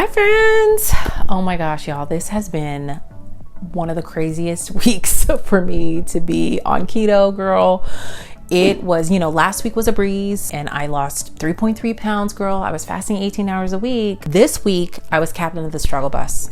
Hi friends. Oh my gosh, y'all, this has been one of the craziest weeks for me to be on keto, girl. It was, last week was a breeze and I lost 3.3 pounds, girl. I was fasting 18 hours a week. This week I was captain of the struggle bus.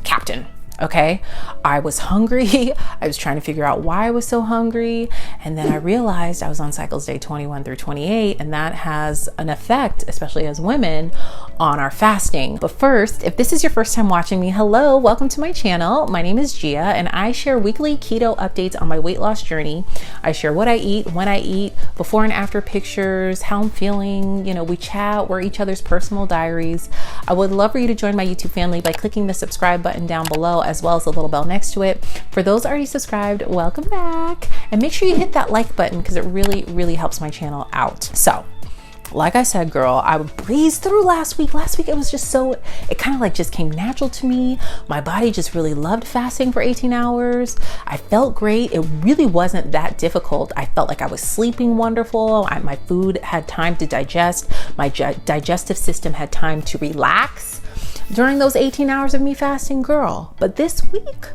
Captain. Okay. I was hungry. I was trying to figure out why I was so hungry. And then I realized I was on cycles day 21 through 28. And that has an effect, especially as women, on our fasting. But first, if this is your first time watching me, hello, welcome to my channel. My name is Gia and I share weekly keto updates on my weight loss journey. I share what I eat, when I eat, before and after pictures, how I'm feeling. We chat, we're each other's personal diaries. I would love for you to join my YouTube family by clicking the subscribe button down below, as well as the little bell next to it. For those already subscribed, welcome back. And make sure you hit that like button because it really, really helps my channel out. So, like I said, girl, I breezed through last week. Last week, it was just it kind of like just came natural to me. My body just really loved fasting for 18 hours. I felt great. It really wasn't that difficult. I felt like I was sleeping wonderful. My food had time to digest. My digestive system had time to relax during those 18 hours of me fasting, girl. But this week,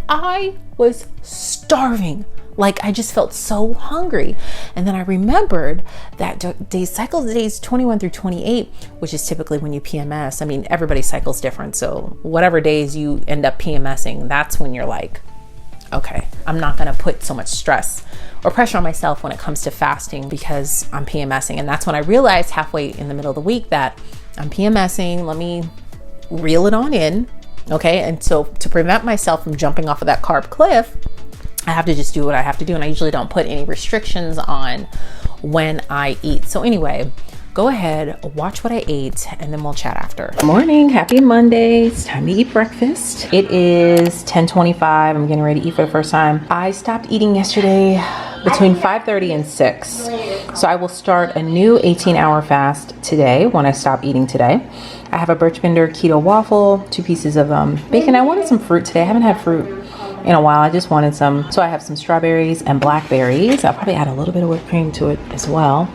I was starving. Like I just felt so hungry. And then I remembered that cycle days 21 through 28, which is typically when you PMS. Everybody's cycle's different. So whatever days you end up PMSing, that's when you're like, okay, I'm not gonna put so much stress or pressure on myself when it comes to fasting because I'm PMSing. And that's when I realized halfway in the middle of the week that I'm PMSing. Let me reel it on in. Okay. And so to prevent myself from jumping off of that carb cliff, I have to just do what I have to do. And I usually don't put any restrictions on when I eat. So anyway, go ahead, watch what I ate, and then we'll chat after. Good morning, happy Monday. It's time to eat breakfast. It is 10:25. I'm getting ready to eat for the first time. I stopped eating yesterday between 5:30 and 6. So I will start a new 18-hour fast today when I stop eating today. I have a Birch Bender keto waffle, 2 pieces of bacon. I wanted some fruit today. I haven't had fruit in a while. I just wanted some. So I have some strawberries and blackberries. I'll probably add a little bit of whipped cream to it as well.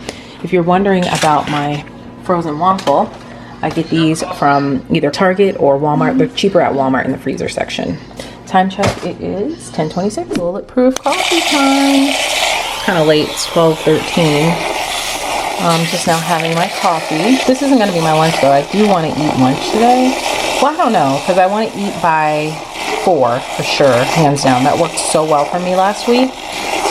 If you're wondering about my frozen waffle, I get these from either Target or Walmart. They're cheaper at Walmart in the freezer section. Time check, it is 10:26. Bulletproof coffee time. Kind of late, it's 12:13. Just now having my coffee. This isn't going to be my lunch though. I do want to eat lunch today. Well, I don't know, because I want to eat by 4 for sure, hands down. That worked so well for me last week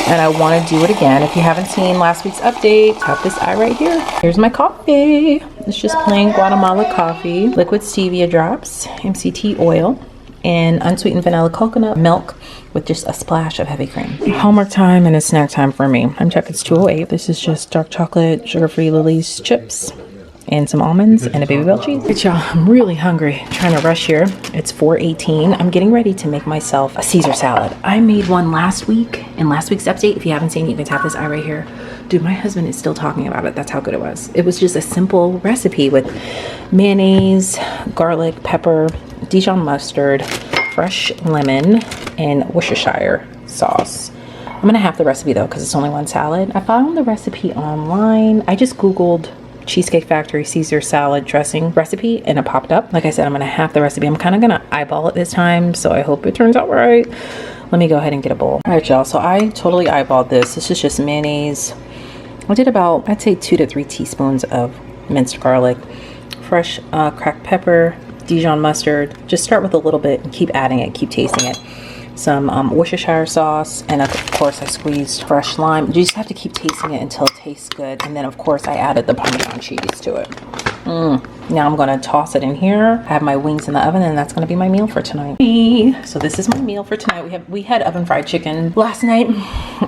and I want to do it again. If you haven't seen last week's update, tap this eye right here. Here's my coffee. It's just plain Guatemala coffee, liquid stevia drops, MCT oil, and unsweetened vanilla coconut milk with just a splash of heavy cream. Homework time and it's snack time for me. I'm checking it's 2:08. This is just dark chocolate, sugar-free Lily's chips, and some almonds and a baby bell cheese. But y'all, I'm really hungry. I'm trying to rush here. It's 4:18. I'm getting ready to make myself a Caesar salad. I made one last week in last week's update. If you haven't seen it, you can tap this eye right here. Dude, my husband is still talking about it. That's how good it was. It was just a simple recipe with mayonnaise, garlic, pepper, Dijon mustard, fresh lemon, and Worcestershire sauce. I'm gonna have the recipe though because it's only one salad. I found the recipe online. I just Googled Cheesecake Factory Caesar salad dressing recipe and it popped up. Like I said, I'm gonna have the recipe. I'm kind of gonna eyeball it this time, so I hope it turns out right. Let me go ahead and get a bowl. All right, y'all, so I totally eyeballed this. This is just mayonnaise. I did about, I'd say 2 to 3 teaspoons of minced garlic, fresh cracked pepper, Dijon mustard. Just start with a little bit and keep adding it, keep tasting it. Some Worcestershire sauce, and of course I squeezed fresh lime. You just have to keep tasting it until it tastes good. And then of course I added the Parmesan cheese to it. Now I'm gonna toss it in here. I have my wings in the oven and that's gonna be my meal for tonight. So this is my meal for tonight. We had oven fried chicken last night.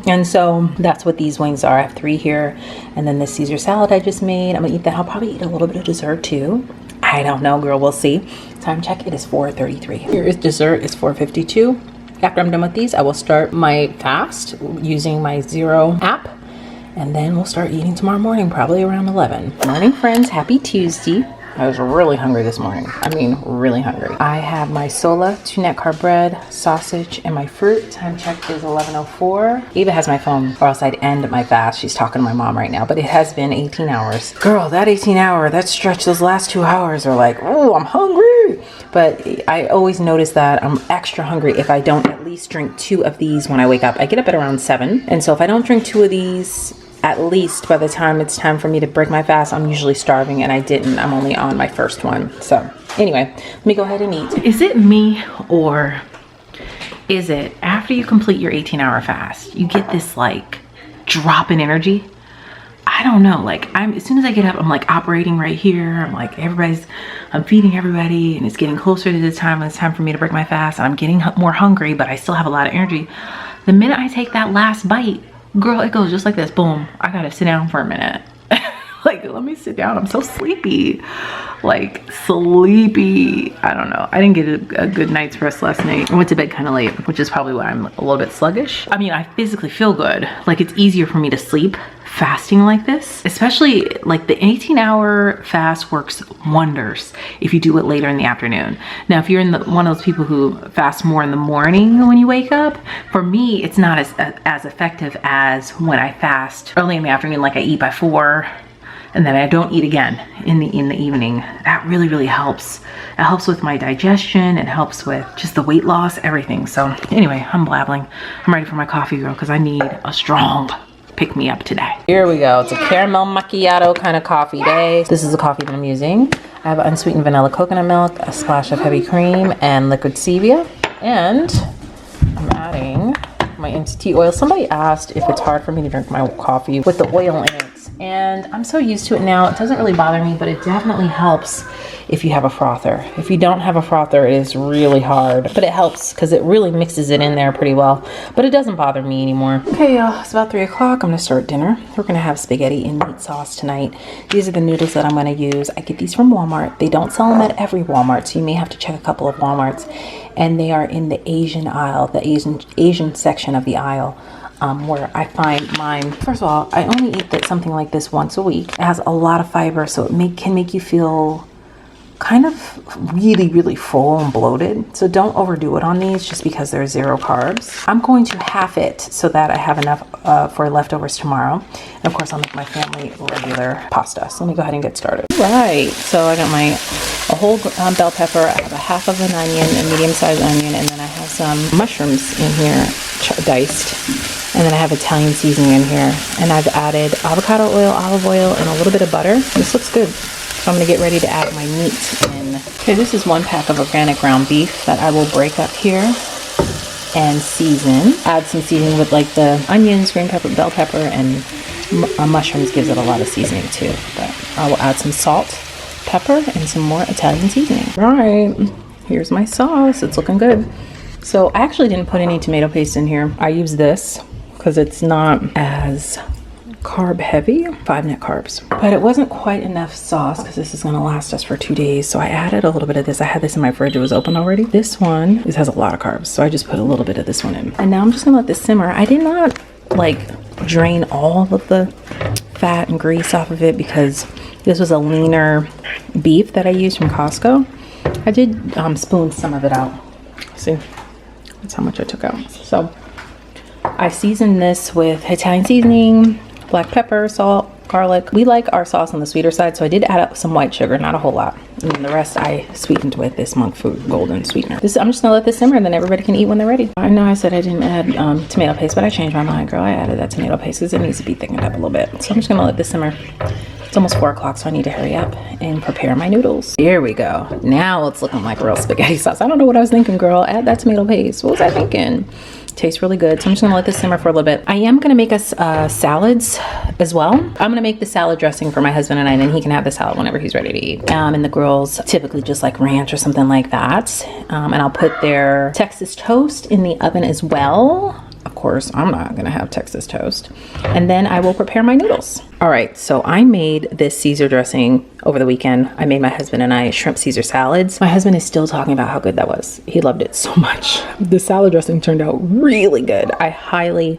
And so that's what these wings are. I have 3 here. And then this Caesar salad I just made. I'm gonna eat that. I'll probably eat a little bit of dessert too. I don't know, girl, we'll see. Time check, it is 4:33. Here is dessert, it's 4:52. After I'm done with these, I will start my fast using my Zero app, and then we'll start eating tomorrow morning, probably around 11. Morning, friends. Happy Tuesday. I was really hungry this morning. I mean, really hungry. I have my Sola 2 net carb bread, sausage, and my fruit. Time check is 11:04. Eva has my phone, or else I'd end my fast. She's talking to my mom right now, but it has been 18 hours. Girl, that 18-hour, that stretch, those last 2 hours are like, oh, I'm hungry. But I always notice that I'm extra hungry if I don't at least drink 2 of these when I wake up. I get up at around 7. And so if I don't drink 2 of these, at least by the time it's time for me to break my fast, I'm usually starving, and I didn't. I'm only on my first one. So anyway, let me go ahead and eat. Is it me, or is it after you complete your 18-hour fast, you get this like drop in energy? I don't know, like as soon as I get up, I'm like operating right here. I'm like, I'm feeding everybody, and it's getting closer to the time when it's time for me to break my fast, and I'm getting more hungry, but I still have a lot of energy. The minute I take that last bite, girl, it goes just like this. Boom. I gotta sit down for a minute. Like, let me sit down. I'm so sleepy. Like, sleepy. I don't know. I didn't get a good night's rest last night. I went to bed kind of late, which is probably why I'm a little bit sluggish. I mean, I physically feel good. Like, it's easier for me to sleep fasting like this. Especially, like, the 18-hour fast works wonders if you do it later in the afternoon. Now, if you're one of those people who fast more in the morning when you wake up, for me, it's not as effective as when I fast early in the afternoon, like I eat by 4. And then I don't eat again in the evening. That really helps. It helps with my digestion. It helps with just the weight loss, everything. So anyway, I'm blabbling. I'm ready for my coffee, girl, because I need a strong pick-me-up today. Here we go. It's a caramel macchiato kind of coffee day. This is the coffee that I'm using. I have unsweetened vanilla coconut milk, a splash of heavy cream, and liquid stevia. And I'm adding my MCT oil. Somebody asked if it's hard for me to drink my coffee with the oil in it. And I'm so used to it now, it doesn't really bother me, but it definitely helps if you have a frother. If you don't have a frother, it is really hard, but it helps because it really mixes it in there pretty well, but it doesn't bother me anymore. Okay, y'all, it's about 3 o'clock. I'm gonna start dinner. We're gonna have spaghetti and meat sauce tonight. These are the noodles that I'm gonna use. I get these from Walmart. They don't sell them at every Walmart, so you may have to check a couple of Walmarts. And they are in the Asian aisle, the Asian section of the aisle. Where I find mine. First of all, I only eat something like this once a week. It has a lot of fiber, so it can make you feel kind of really full and bloated. So don't overdo it on these just because they're 0 carbs. I'm going to half it so that I have enough for leftovers tomorrow. And of course, I'll make my family regular pasta. So let me go ahead and get started. Right, so I got a whole bell pepper. I have a half of an onion, a medium-sized onion, and then I have some mushrooms in here, diced. And then I have Italian seasoning in here. And I've added avocado oil, olive oil, and a little bit of butter. This looks good. So I'm gonna get ready to add my meat in. Okay, this is 1 pack of organic ground beef that I will break up here and season. Add some seasoning with like the onions, green pepper, bell pepper, and mushrooms gives it a lot of seasoning too. But I will add some salt, pepper, and some more Italian seasoning. All right, here's my sauce. It's looking good. So I actually didn't put any tomato paste in here. I use this because it's not as carb heavy, 5 net carbs, but it wasn't quite enough sauce because this is going to last us for 2 days. So I added a little bit of this. I had this in my fridge. It was open already. This has a lot of carbs. So I just put a little bit of this one in. And now I'm just going to let this simmer. I did not like drain all of the fat and grease off of it because this was a leaner beef that I used from Costco. I did spoon some of it out. See, that's how much I took out. So I seasoned this with Italian seasoning, black pepper, salt, garlic. We like our sauce on the sweeter side, so I did add up some white sugar, not a whole lot. And then the rest I sweetened with this Monk Food Golden Sweetener. I'm just gonna let this simmer and then everybody can eat when they're ready. I know I said I didn't add tomato paste, but I changed my mind, girl. I added that tomato paste because it needs to be thickened up a little bit. So I'm just gonna let this simmer. It's almost 4 o'clock, so I need to hurry up and prepare my noodles. Here we go. Now it's looking like real spaghetti sauce. I don't know what I was thinking, girl. Add that tomato paste. What was I thinking? Tastes really good. So I'm just gonna let this simmer for a little bit. I am gonna make us salads as well. I'm gonna make the salad dressing for my husband and I, and then he can have the salad whenever he's ready to eat. And the girls typically just like ranch or something like that. And I'll put their Texas toast in the oven as well. Of course, I'm not gonna have Texas toast. And then I will prepare my noodles. All right, so I made this Caesar dressing over the weekend. I made my husband and I shrimp Caesar salads. My husband is still talking about how good that was. He loved it so much. The salad dressing turned out really good. I highly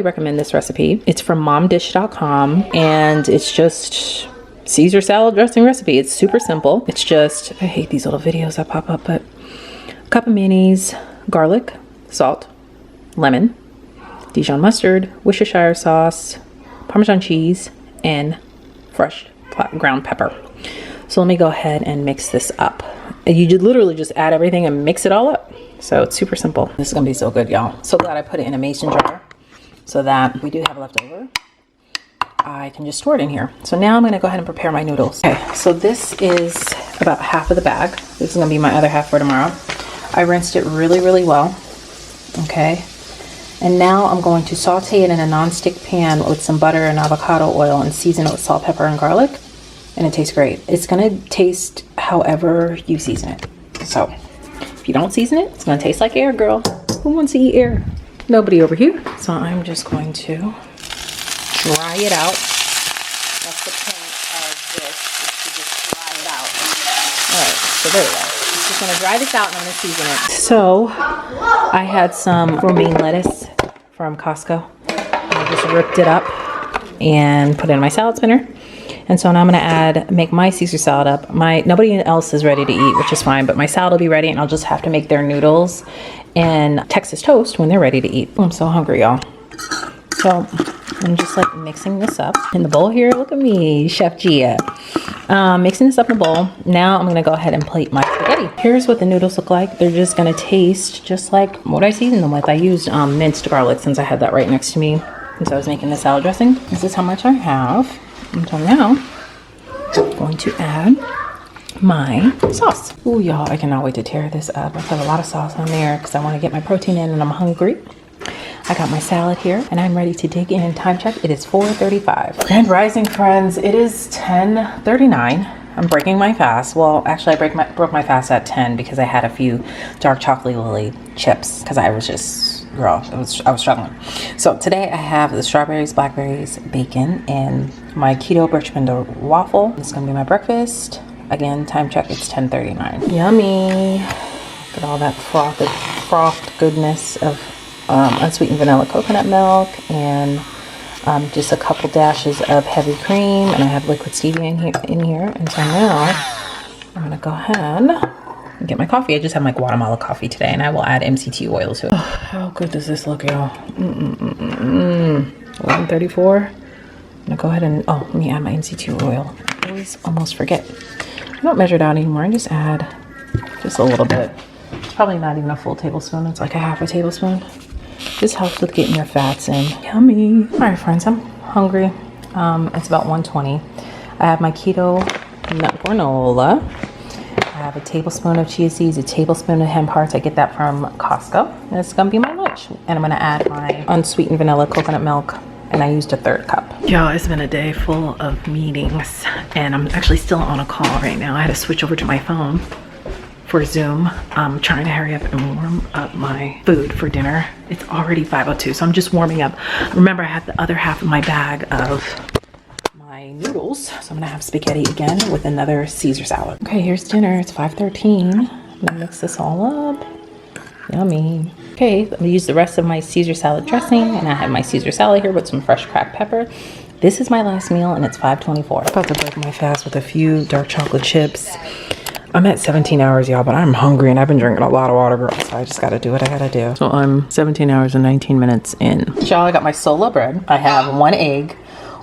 recommend this recipe. It's from momdish.com and it's just Caesar salad dressing recipe. It's super simple. It's just, I hate these little videos that pop up, but a cup of mayonnaise, garlic, salt, lemon, Dijon mustard, Worcestershire sauce, Parmesan cheese, and fresh ground pepper. So let me go ahead and mix this up. You literally just add everything and mix it all up. So it's super simple. This is gonna be so good, y'all. So glad I put it in a mason jar so that we do have leftover, I can just store it in here. So now I'm gonna go ahead and prepare my noodles. Okay, so this is about half of the bag. This is gonna be my other half for tomorrow. I rinsed it really, really well, okay? And now I'm going to saute it in a non-stick pan with some butter and avocado oil and season it with salt, pepper, and garlic. And it tastes great. It's gonna taste however you season it. So if you don't season it, it's gonna taste like air, girl. Who wants to eat air? Nobody over here. So I'm just going to dry it out. That's the point of this, is to just dry it out. All right, so there we go. I'm just gonna dry this out and I'm gonna season it. So I had some romaine lettuce from Costco. I just ripped it up and put it in my salad spinner. And so now I'm gonna make my Caesar salad up. Nobody else is ready to eat, which is fine, but my salad will be ready and I'll just have to make their noodles and Texas toast when they're ready to eat. I'm so hungry, y'all. So I'm just like mixing this up in the bowl here. Look at me, Chef Gia. Mixing this up in the bowl. Now I'm gonna go ahead and plate my spaghetti. Here's what the noodles look like. They're just gonna taste just like what I seasoned them with. I used minced garlic since I had that right next to me since I was making the salad dressing. This is how much I have. And so now I'm going to add my sauce. Ooh, y'all, I cannot wait to tear this up. I put a lot of sauce on there because I want to get my protein in and I'm hungry. I got my salad here and I'm ready to dig in. Time check, it is 4:35. Grand rising, friends. It is 10:39. I'm breaking my fast. Well, actually I broke my fast at 10 because I had a few dark chocolate lily chips because I was just, girl, I was struggling. So today I have the strawberries, blackberries, bacon, and my keto Birchman waffle. This is gonna be my breakfast. Again, time check, it's 10:39. Yummy. Look at all that frothed goodness of unsweetened vanilla coconut milk and just a couple dashes of heavy cream, and I have liquid stevia in here. And so now I'm gonna go ahead and get my coffee. I just have my Guatemala coffee today, and I will add MCT oil to it. Oh, how good does this look, y'all? 11:34. I'm gonna go ahead and let me add my MCT oil. I always almost forget. I don't measure it out anymore. I just add just a little bit. It's probably not even a full tablespoon. It's like a half a tablespoon. This helps with getting your fats in. Yummy. All right, friends, I'm hungry. It's about 1:20. I have my keto nut granola. I have a tablespoon of chia seeds, a tablespoon of hemp hearts. I get that from Costco. And it's gonna be my lunch. And I'm gonna add my unsweetened vanilla coconut milk. And I used a 1/3 cup. Y'all, it's been a day full of meetings. And I'm actually still on a call right now. I had to switch over to my phone for Zoom. I'm trying to hurry up and warm up my food for dinner. It's already 5:02, so I'm just warming up. Remember, I had the other half of my bag of my noodles, so I'm gonna have spaghetti again with another Caesar salad. Okay, here's dinner. It's 5:13. I'm gonna mix this all up. Yummy. Okay, I'm gonna use the rest of my Caesar salad dressing, and I have my Caesar salad here with some fresh cracked pepper. This is my last meal, and it's 5:24. I'm about to break my fast with a few dark chocolate chips. I'm at 17 hours, y'all, but I'm hungry and I've been drinking a lot of water, girl, so I just gotta do what I gotta do. So I'm 17 hours and 19 minutes in. Y'all, I got my solo bread. I have 1 egg,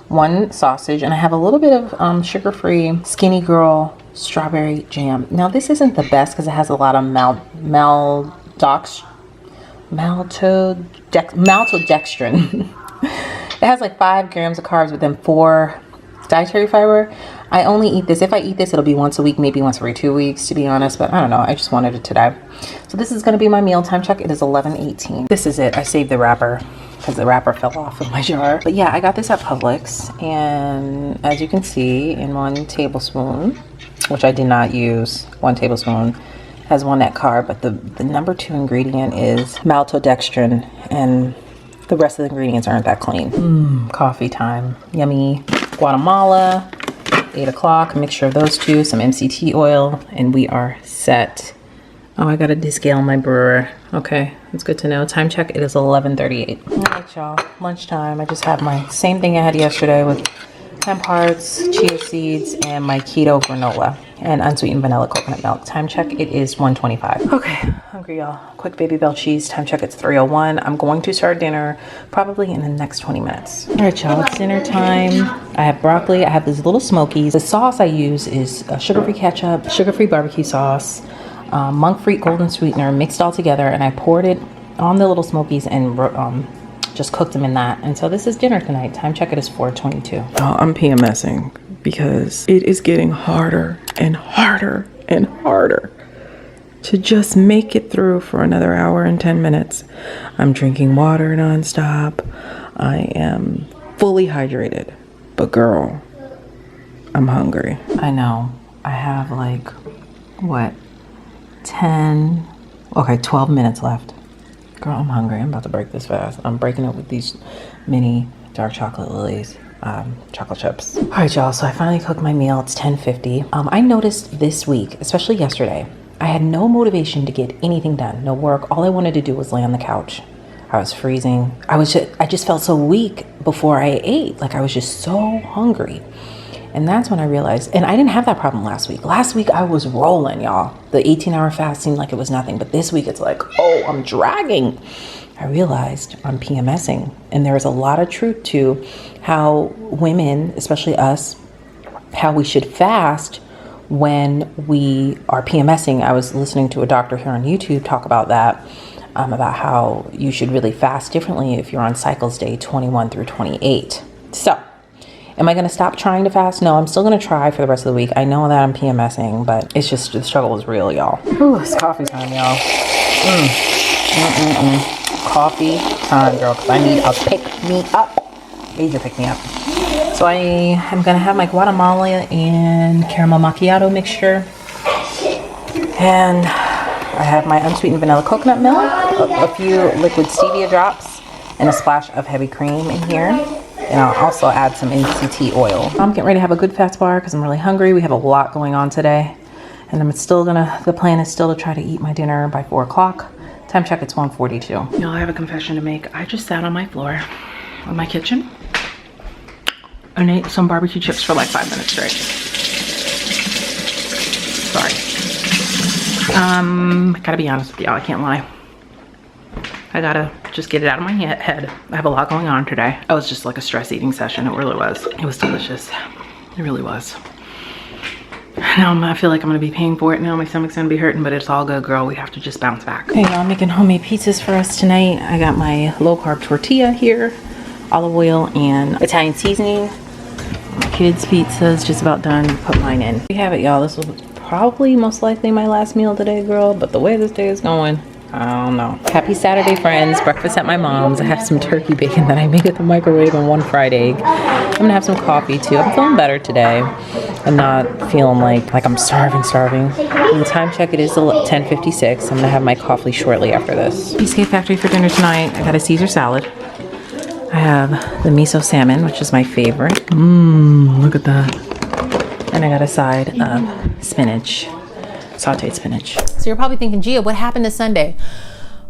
1 sausage, and I have a little bit of sugar-free Skinny Girl strawberry jam. Now, this isn't the best because it has a lot of maltodextrin. It has like 5 grams of carbs, but then 4 dietary fiber. I only eat this. If I eat this, it'll be once a week, maybe once every 2 weeks, to be honest. But I don't know. I just wanted it today. So this is going to be my mealtime check. It is 11:18. This is it. I saved the wrapper because the wrapper fell off of my jar. But yeah, I got this at Publix. And as you can see, in 1 tablespoon, which I did not use, 1 tablespoon, has 1 net carb. But the number 2 ingredient is maltodextrin. And the rest of the ingredients aren't that clean. Coffee time. Yummy. Guatemala. 8 o'clock, a mixture of those two, some MCT oil, and we are set. Oh, I gotta descale my brewer. Okay, that's good to know. Time check, it is 11:38. All right, y'all, lunchtime. I just have my same thing I had yesterday with hemp hearts, chia seeds, and my keto granola and unsweetened vanilla coconut milk. Time check, it is 1:25. Okay, hungry y'all. Quick Baby Bell cheese. Time check, it's 3:01. I'm going to start dinner probably in the next 20 minutes. All right, y'all, it's dinner time. I have broccoli. I have these little smokies. The sauce I use is sugar-free ketchup, sugar-free barbecue sauce, monk-free golden sweetener, mixed all together, and I poured it on the little smokies and just cooked them in that. And so this is dinner tonight. Time check, it is 4:22. Oh, I'm PMSing because it is getting harder and harder and harder to just make it through for another hour and 10 minutes. I'm drinking water nonstop. I am fully hydrated, but girl, I'm hungry. I know. I have like, what, 12 minutes left. Girl, I'm hungry. I'm about to break this fast. I'm breaking it with these mini dark chocolate lilies, chocolate chips. All right, y'all, so I finally cooked my meal. It's 10:50. I noticed this week, especially yesterday, I had no motivation to get anything done, no work. All I wanted to do was lay on the couch. I was freezing. I just felt so weak before I ate. Like I was just so hungry. And that's when I realized, and I didn't have that problem last week. Last week I was rolling, y'all. The 18-hour fast seemed like it was nothing, but this week it's like, oh, I'm dragging. I realized I'm PMSing. And there is a lot of truth to how women, especially us, how we should fast when we are PMSing. I was listening to a doctor here on YouTube talk about that, about how you should really fast differently if you're on cycles day 21 through 28. So, am I going to stop trying to fast? No, I'm still going to try for the rest of the week. I know that I'm PMSing, but it's just, the struggle is real, y'all. Ooh, it's coffee time, y'all. Coffee time, girl, because I need a pick-me-up. Major pick-me-up. So I am going to have my Guatemala and caramel macchiato mixture. And I have my unsweetened vanilla coconut milk, a few liquid stevia drops, and a splash of heavy cream in here. And I'll also add some MCT oil. I'm getting ready to have a good fast bar because I'm really hungry. We have a lot going on today. And the plan is still to try to eat my dinner by 4 o'clock. Time check, it's 1:42. Y'all, I have a confession to make. I just sat on my floor in my kitchen and ate some barbecue chips for like 5 minutes straight. Sorry. I gotta be honest with y'all, I can't lie. I gotta just get it out of my head. I have a lot going on today. It was just like a stress eating session. It really was. It was delicious. It really was. Now I feel like I'm gonna be paying for it now. My stomach's gonna be hurting, but it's all good, girl. We have to just bounce back. Okay, y'all, I'm making homemade pizzas for us tonight. I got my low-carb tortilla here, olive oil, and Italian seasoning. My kids' pizza is just about done. Put mine in. We have it, y'all. This was probably most likely my last meal today, girl, but the way this day is going, I don't know. Happy Saturday, friends. Breakfast at my mom's. I have some turkey bacon that I made at the microwave and 1 fried egg. I'm gonna have some coffee too. I'm feeling better today. I'm not feeling like I'm starving. And the time check, it is 10:56. I'm gonna have my coffee shortly after this. Cheesecake Factory for dinner tonight. I got a Caesar salad. I have the miso salmon, which is my favorite. Look at that. And I got a side of spinach. Sauteed spinach. So you're probably thinking, Gia, what happened to Sunday?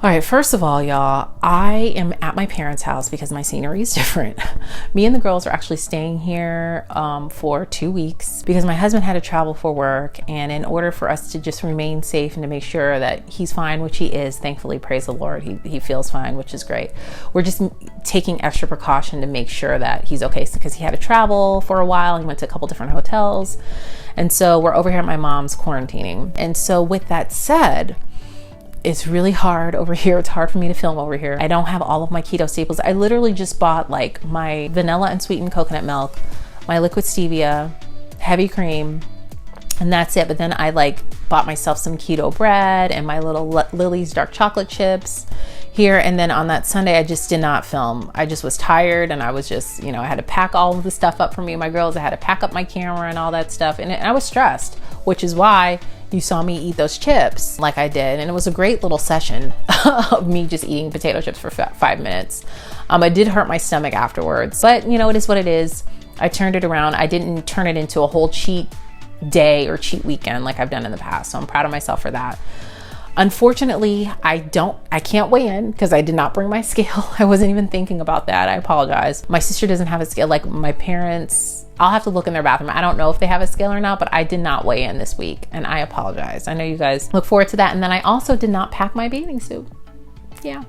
All right, first of all, y'all, I am at my parents' house because my scenery is different. Me and the girls are actually staying here for 2 weeks because my husband had to travel for work. And in order for us to just remain safe and to make sure that he's fine, which he is, thankfully, praise the Lord, he feels fine, which is great. We're just taking extra precaution to make sure that he's okay because he had to travel for a while. He went to a couple different hotels. And so we're over here at my mom's quarantining. And so with that said, it's really hard over here. It's hard for me to film over here. I don't have all of my keto staples. I literally just bought like my vanilla unsweetened coconut milk, my liquid stevia, heavy cream, and that's it. But then I like bought myself some keto bread and my little Lily's dark chocolate chips here. And then on that Sunday, I just did not film. I just was tired and I was just, I had to pack all of the stuff up for me and my girls. I had to pack up my camera and all that stuff. And I was stressed, which is why you saw me eat those chips like I did. And it was a great little session of me just eating potato chips for 5 minutes. It did hurt my stomach afterwards, but it is what it is. I turned it around. I didn't turn it into a whole cheat day or cheat weekend like I've done in the past. So I'm proud of myself for that. Unfortunately, I can't weigh in because I did not bring my scale. I wasn't even thinking about that. I apologize. My sister doesn't have a scale. Like my parents, I'll have to look in their bathroom. I don't know if they have a scale or not, but I did not weigh in this week and I apologize. I know you guys look forward to that. And then I also did not pack my bathing suit. Yeah.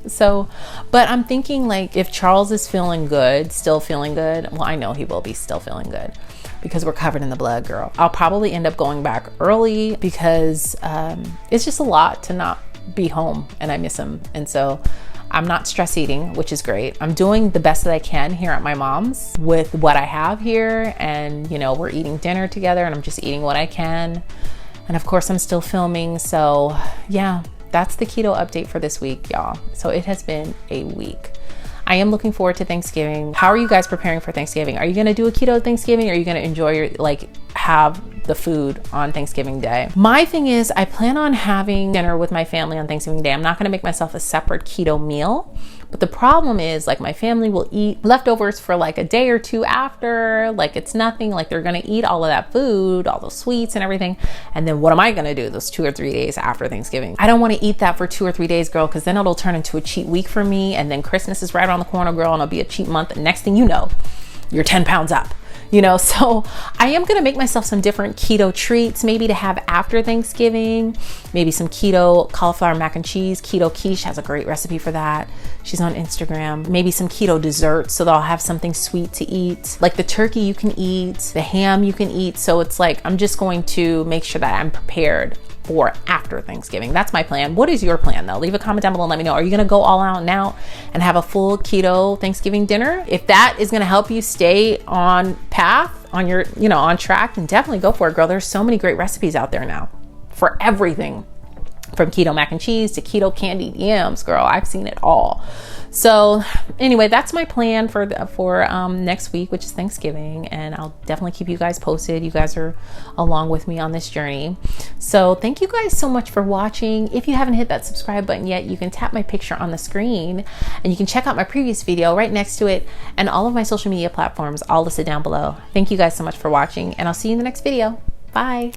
So, but I'm thinking like if Charles is feeling good, still feeling good, well, I know he will be still feeling good because we're covered in the blood, girl. I'll probably end up going back early because it's just a lot to not be home and I miss him. And so I'm not stress eating, which is great. I'm doing the best that I can here at my mom's with what I have here. And, you know, we're eating dinner together and I'm just eating what I can. And of course I'm still filming. So yeah. That's the keto update for this week, y'all. So it has been a week. I am looking forward to Thanksgiving. How are you guys preparing for Thanksgiving? Are you gonna do a keto Thanksgiving? Or are you gonna enjoy your, like, have the food on Thanksgiving Day? My thing is, I plan on having dinner with my family on Thanksgiving Day. I'm not gonna make myself a separate keto meal. But the problem is, like, my family will eat leftovers for like a day or two after, like it's nothing, like they're gonna eat all of that food, all those sweets and everything. And then what am I gonna do those 2 or 3 days after Thanksgiving? I don't wanna eat that for 2 or 3 days, girl, because then it'll turn into a cheat week for me. And then Christmas is right around the corner, girl, and it'll be a cheat month. And next thing you know, you're 10 pounds up. You know, so I am going to make myself some different keto treats, maybe to have after Thanksgiving, maybe some keto cauliflower mac and cheese. Keto Quiche has a great recipe for that. She's on Instagram. Maybe some keto desserts so that I'll have something sweet to eat. Like the turkey you can eat, the ham you can eat. So it's like, I'm just going to make sure that I'm prepared for after Thanksgiving. That's my plan. What is your plan though? Leave a comment down below and let me know. Are you gonna go all out now and have a full keto Thanksgiving dinner? If that is gonna help you stay on path, on your, you know, on track, then definitely go for it, girl. There's so many great recipes out there now for everything. From keto mac and cheese to keto candied yams, girl. I've seen it all. So anyway, that's my plan for next week, which is Thanksgiving, and I'll definitely keep you guys posted. You guys are along with me on this journey. So thank you guys so much for watching. If you haven't hit that subscribe button yet, you can tap my picture on the screen and you can check out my previous video right next to it, and all of my social media platforms all listed down below. Thank you guys so much for watching, and I'll see you in the next video. Bye.